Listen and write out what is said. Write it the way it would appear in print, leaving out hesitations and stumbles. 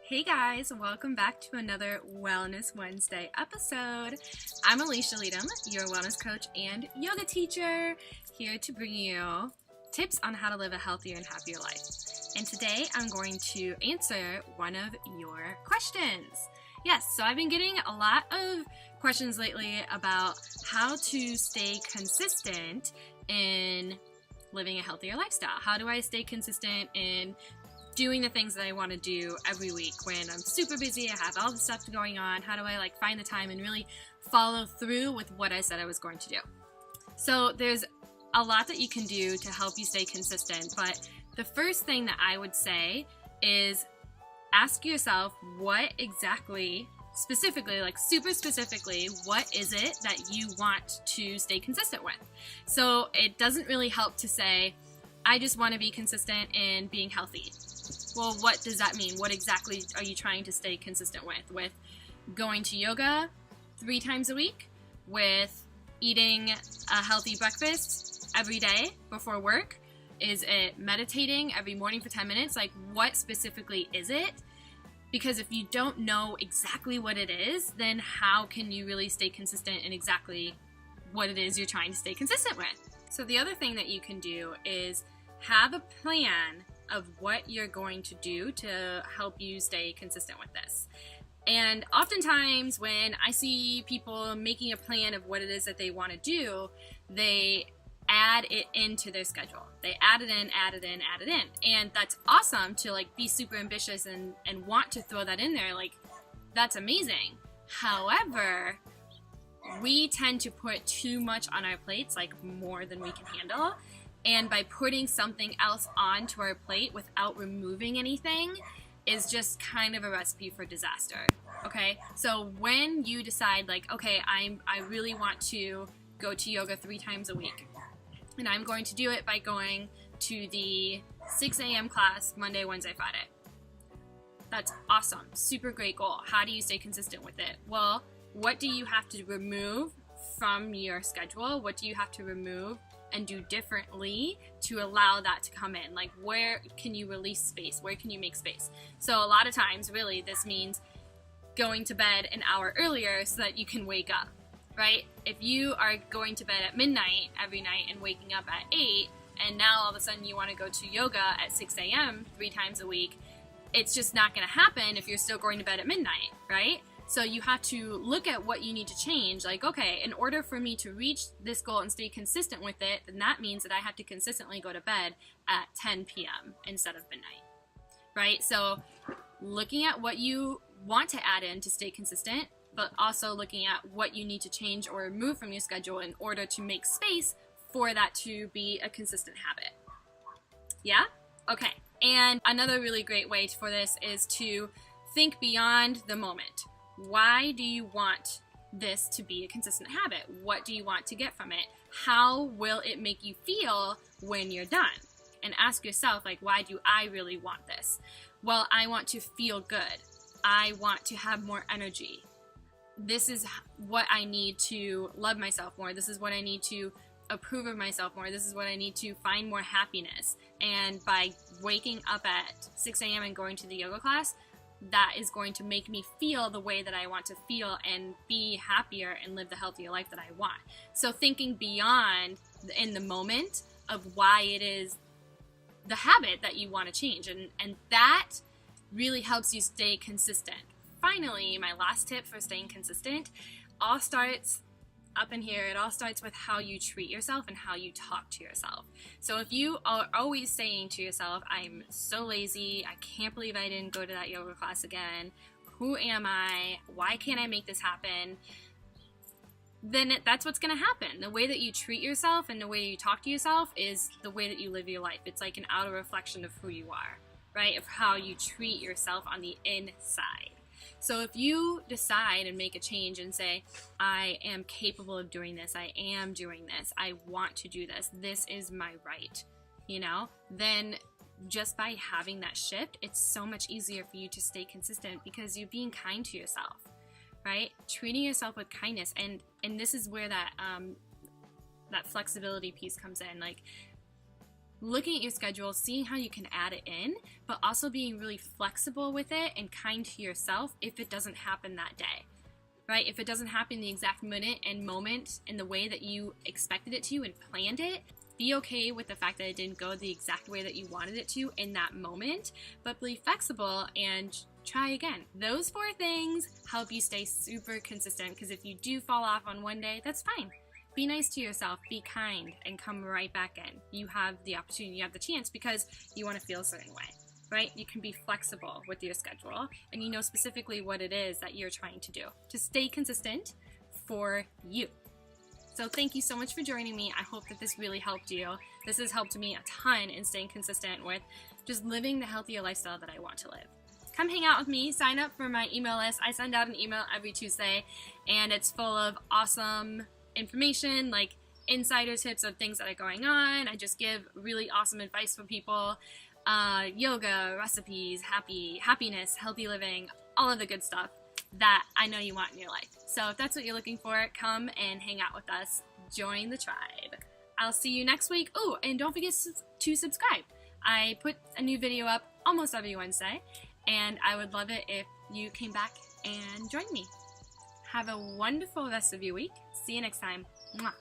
Hey guys, welcome back to another Wellness Wednesday episode. I'm Alicia Leadham, your wellness coach and yoga teacher, here to bring you tips on how to live a healthier and happier life. And today I'm going to answer one of your questions. Yes, so I've been getting a lot of questions lately about how to stay consistent in living a healthier lifestyle. How do I stay consistent in doing the things that I want to do every week when I'm super busy, I have all the stuff going on? How do I find the time and really follow through with what I said I was going to do? So there's a lot that you can do to help you stay consistent, but the first thing that I would say is ask yourself what exactly, specifically, super specifically, what is it that you want to stay consistent with? So it doesn't really help to say, I just want to be consistent in being healthy. Well, what does that mean? What exactly are you trying to stay consistent with? With going to yoga 3 times a week? With eating a healthy breakfast every day before work? Is it meditating every morning for 10 minutes? What specifically is it? Because if you don't know exactly what it is, then how can you really stay consistent in exactly what it is you're trying to stay consistent with? So the other thing that you can do is have a plan of what you're going to do to help you stay consistent with this. And oftentimes when I see people making a plan of what it is that they want to do, they add it into their schedule. They add it in. And that's awesome to be super ambitious and want to throw that in there. That's amazing. However, we tend to put too much on our plates, more than we can handle. And by putting something else onto our plate without removing anything is just kind of a recipe for disaster. Okay? So when you decide okay, I really want to go to yoga 3 times a week, and I'm going to do it by going to the 6 a.m. class Monday, Wednesday, Friday. That's awesome. Super great goal. How do you stay consistent with it? Well, what do you have to remove from your schedule? What do you have to remove and do differently to allow that to come in? Where can you release space? Where can you make space? So a lot of times, really, this means going to bed an hour earlier so that you can wake up, right? If you are going to bed at midnight every night and waking up at 8, and now all of a sudden you want to go to yoga at 6 a.m. 3 times a week, it's just not going to happen if you're still going to bed at midnight, right? So you have to look at what you need to change. Okay, in order for me to reach this goal and stay consistent with it, then that means that I have to consistently go to bed at 10 p.m. instead of midnight, right? So looking at what you want to add in to stay consistent, but also looking at what you need to change or remove from your schedule in order to make space for that to be a consistent habit. Yeah? Okay. And another really great way for this is to think beyond the moment. Why do you want this to be a consistent habit? What do you want to get from it? How will it make you feel when you're done? And ask yourself, why do I really want this? Well, I want to feel good. I want to have more energy. This is what I need to love myself more. This is what I need to approve of myself more. This is what I need to find more happiness. And by waking up at 6 a.m. and going to the yoga class, that is going to make me feel the way that I want to feel and be happier and live the healthier life that I want. So thinking beyond in the moment of why it is the habit that you want to change. And that really helps you stay consistent. Finally, my last tip for staying consistent all starts up in here. It all starts with how you treat yourself and how you talk to yourself. So if you are always saying to yourself, I'm so lazy, I can't believe I didn't go to that yoga class again, who am I, why can't I make this happen, then that's what's going to happen. The way that you treat yourself and the way you talk to yourself is the way that you live your life. It's an outer reflection of who you are, right? Of how you treat yourself on the inside. So if you decide and make a change and say, I am capable of doing this, I am doing this, I want to do this, this is my right, then just by having that shift, it's so much easier for you to stay consistent because you're being kind to yourself, right? Treating yourself with kindness. And this is where that flexibility piece comes in. looking at your schedule, seeing how you can add it in, but also being really flexible with it and kind to yourself if it doesn't happen that day, right? If it doesn't happen the exact minute and moment in the way that you expected it to and planned it, be okay with the fact that it didn't go the exact way that you wanted it to in that moment, but be flexible and try again. Those 4 things help you stay super consistent, because if you do fall off on one day, that's fine. Be nice to yourself, be kind, and come right back in. You have the opportunity, you have the chance, because you want to feel a certain way, right? You can be flexible with your schedule, and you know specifically what it is that you're trying to do to stay consistent for you. So thank you so much for joining me. I hope that this really helped you. This has helped me a ton in staying consistent with just living the healthier lifestyle that I want to live. Come hang out with me, sign up for my email list. I send out an email every Tuesday, and it's full of awesome information, like insider tips of things that are going on. I just give really awesome advice for people, yoga, recipes, happiness, healthy living, all of the good stuff that I know you want in your life. So if that's what you're looking for, come and hang out with us. Join the tribe. I'll see you next week. Oh, and don't forget to subscribe. I put a new video up almost every Wednesday, and I would love it if you came back and joined me. Have a wonderful rest of your week. See you next time. Mwah.